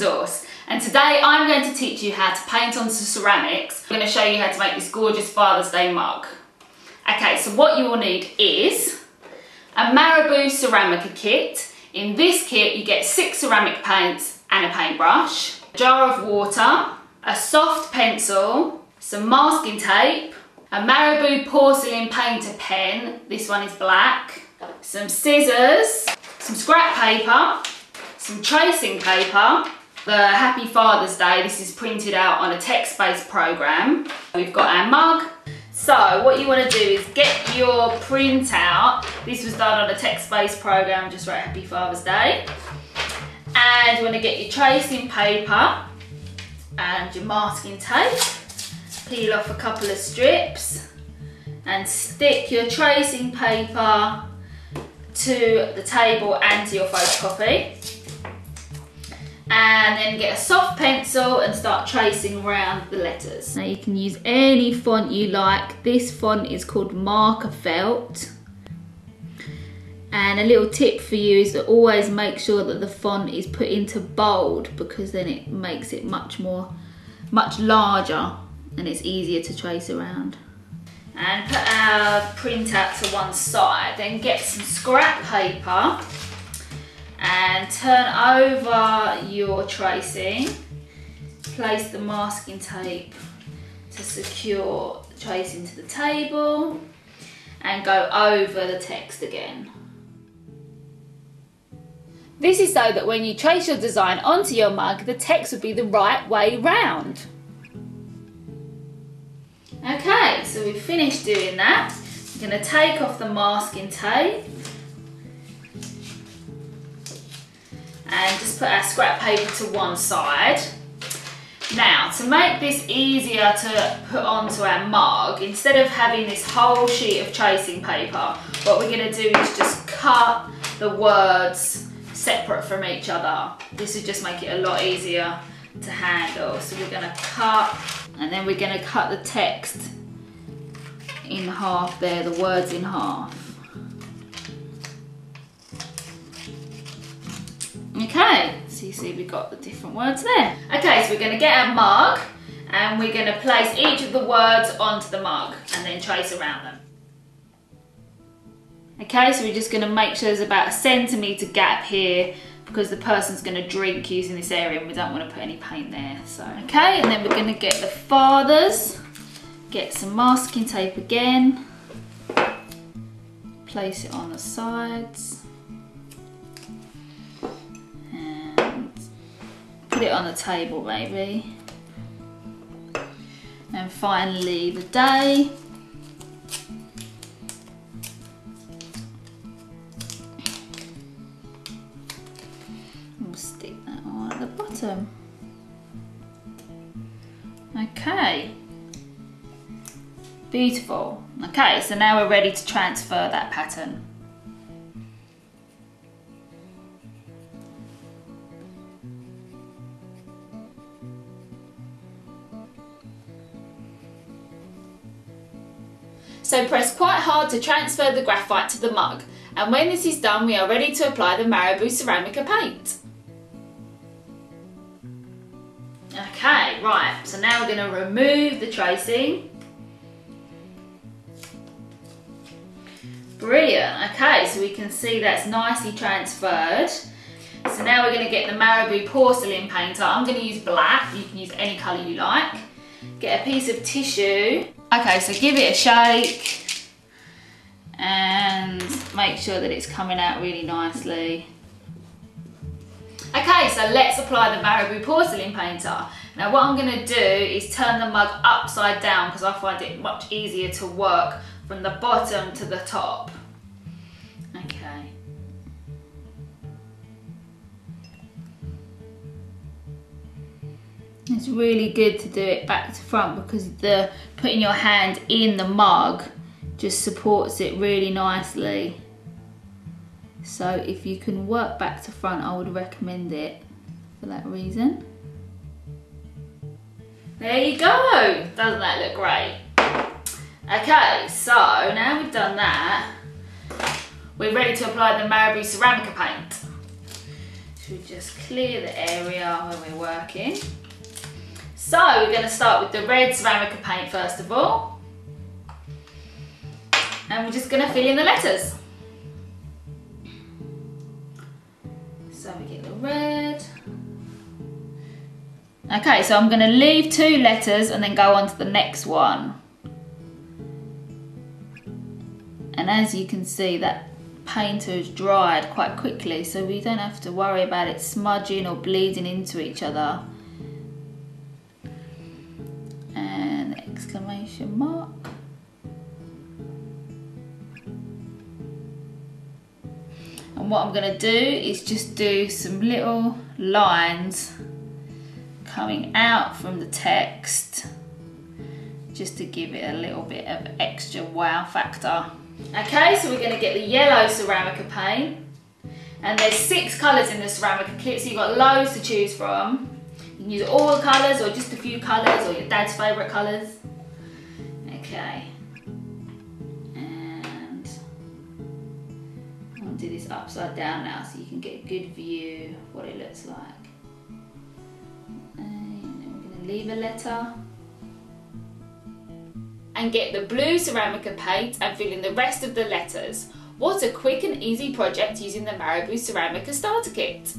resource, and today I'm going to teach you how to paint onto ceramics. I'm going to show you how to make this gorgeous Father's Day mug. Okay, so what you will need is a Marabou ceramic kit. In this kit you get 6 ceramic paints and a paintbrush, a jar of water, a soft pencil, some masking tape, a Marabou porcelain painter pen, this one is black, some scissors, some scrap paper, some tracing paper, the Happy Father's Day, this is printed out on a text-based program. We've got our mug. So what you want to do is get your printout. This was done on a text-based program, just write Happy Father's Day. And you want to get your tracing paper and your masking tape. Peel off a couple of strips and stick your tracing paper to the table and to your photocopy. And then get a soft pencil and start tracing around the letters. Now you can use any font you like. This font is called marker felt. And a little tip for you is to always make sure that the font is put into bold, because then it makes it much larger and it's easier to trace around. And put our printout to one side. Then get some scrap paper and turn over your tracing. Place the masking tape to secure the tracing to the table and go over the text again. This is so that when you trace your design onto your mug, the text would be the right way round. Okay, so we've finished doing that. We're going to take off the masking tape and just put our scrap paper to one side. Now, to make this easier to put onto our mug, instead of having this whole sheet of tracing paper, what we're going to do is just cut the words separate from each other. This will just make it a lot easier to handle. So we're going to cut, and then we're going to cut the text in half there, the words in half. Okay, so you see we've got the different words there. Okay, so we're going to get our mug and we're going to place each of the words onto the mug and then trace around them. Okay, so we're just going to make sure there's about a centimetre gap here because the person's going to drink using this area and we don't want to put any paint there. So, okay, and then we're going to get the fathers, get some masking tape again, place it on the sides. Put it on the table maybe. And finally the day. We'll stick that on at the bottom. Okay. Beautiful. Okay, so now we're ready to transfer that pattern. So press quite hard to transfer the graphite to the mug, and when this is done we are ready to apply the Marabou Ceramica paint. Okay, right, so now we're going to remove the tracing. Brilliant, okay, so we can see that's nicely transferred. So now we're going to get the Marabou porcelain painter. I'm going to use black, you can use any colour you like. Get a piece of tissue. Okay, so give it a shake and make sure that it's coming out really nicely. Okay, so let's apply the Marabou porcelain painter. Now what I'm going to do is turn the mug upside down because I find it much easier to work from the bottom to the top. Okay. It's really good to do it back to front because the putting your hand in the mug just supports it really nicely. So if you can work back to front, I would recommend it for that reason. There you go. Doesn't that look great? Okay, so now we've done that, we're ready to apply the Marabou Ceramica paint. should just clear the area where we're working. So we're going to start with the red ceramic paint first of all. And we're just going to fill in the letters. So we get the red. Okay, so I'm going to leave 2 letters and then go on to the next one. And as you can see, that painter has dried quite quickly, so we don't have to worry about it smudging or bleeding into each other. And exclamation mark. And what I'm going to do is just do some little lines coming out from the text, just to give it a little bit of extra wow factor. Okay, so we're going to get the yellow ceramic paint, and there's 6 colours in the ceramic kit, so you've got loads to choose from. You can use all the colours or just a few colours or your dad's favourite colours. Okay, and I'll do this upside down now so you can get a good view of what it looks like. And then we're going to leave a letter. And get the blue ceramic paint and fill in the rest of the letters. What a quick and easy project using the Marabou Ceramica starter kit.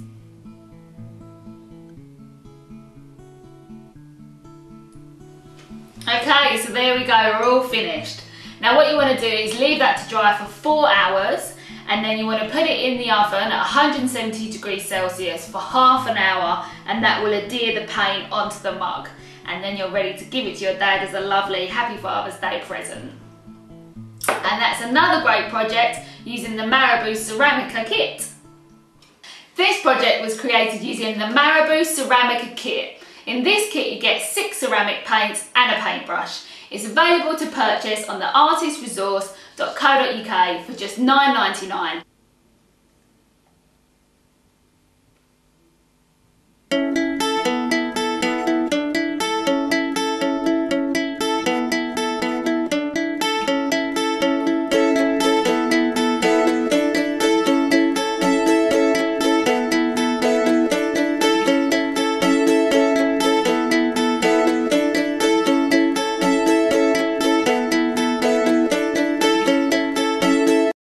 Okay, so there we go, we're all finished. Now what you want to do is leave that to dry for 4 hours, and then you want to put it in the oven at 170 degrees Celsius for half an hour, and that will adhere the paint onto the mug. And then you're ready to give it to your dad as a lovely Happy Father's Day present. And that's another great project using the Marabou Ceramica kit. This project was created using the Marabou Ceramica kit. In this kit you get 6 ceramic paints and a paintbrush. It's available to purchase on the artistresource.co.uk for just £9.99.